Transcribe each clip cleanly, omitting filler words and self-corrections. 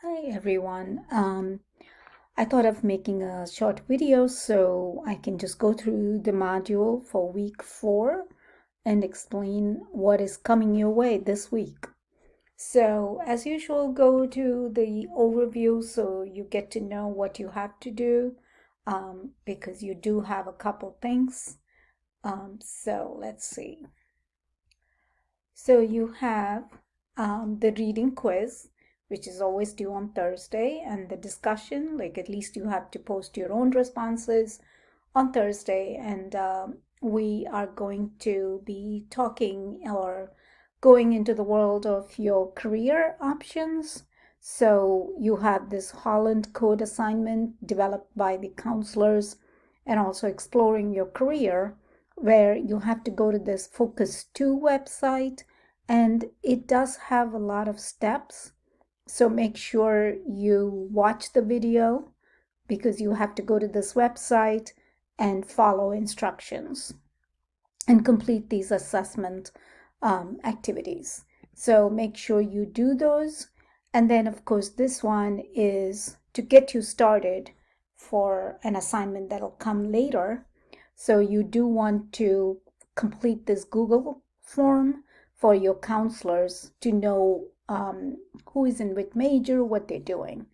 Hi everyone. I thought of making a short video so I can just go through the module for week 4 and explain what is coming your way this week. So as usual, go to the overview so you get to know what you have to do because you do have a couple things. So let's see. So you have the reading quiz, which is always due on Thursday, and the discussion, like at least you have to post your own responses on Thursday. And we are going to be talking or going into the world of your career options. So you have this Holland Code assignment developed by the counselors and also exploring your career, where you have to go to this Focus 2 website, and it does have a lot of steps. So make sure you watch the video because you have to go to this website and follow instructions and complete these assessment activities. So make sure you do those. And then, of course, this one is to get you started for an assignment that'll come later. So you do want to complete this Google form for your counselors to know who is in which major, what they're doing.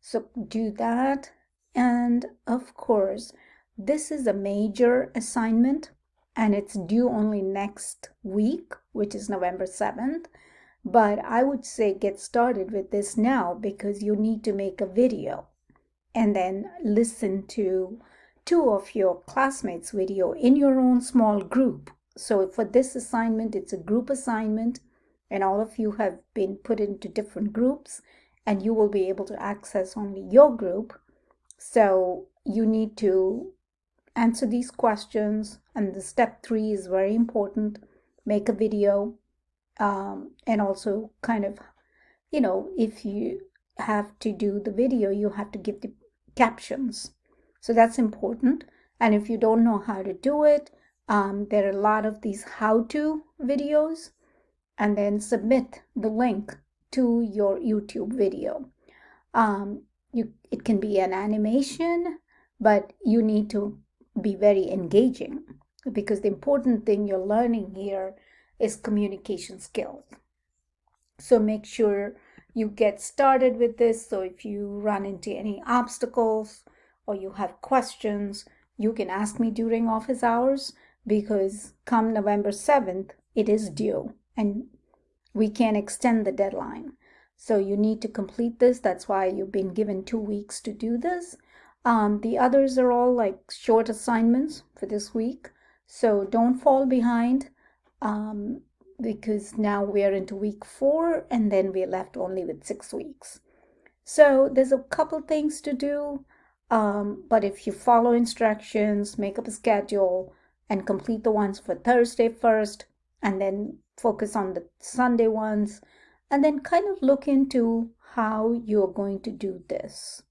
So do that. And of course, this is a major assignment and it's due only next week, which is November 7th. But I would say get started with this now because you need to make a video and then listen to 2 of your classmates' video in your own small group. So for this assignment, it's a group assignment and all of you have been put into different groups and you will be able to access only your group. So you need to answer these questions, and the step 3 is very important. Make a video, and also kind of, if you have to do the video, you have to give the captions. So that's important. And if you don't know how to do it, there are a lot of these how-to videos, and then submit the link to your YouTube video. It can be an animation, but you need to be very engaging because the important thing you're learning here is communication skills. So make sure you get started with this. So if you run into any obstacles or you have questions, you can ask me during office hours because come November 7th, it is due and we can extend the deadline. So you need to complete this. That's why you've been given 2 weeks to do this. The others are all like short assignments for this week. So don't fall behind because now we are into week 4 and then we're left only with 6 weeks. So there's a couple things to do. But if you follow instructions, make up a schedule, and complete the ones for Thursday first, and then focus on the Sunday ones, and then kind of look into how you're going to do this.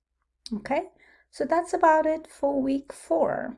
Okay, so that's about it for week 4.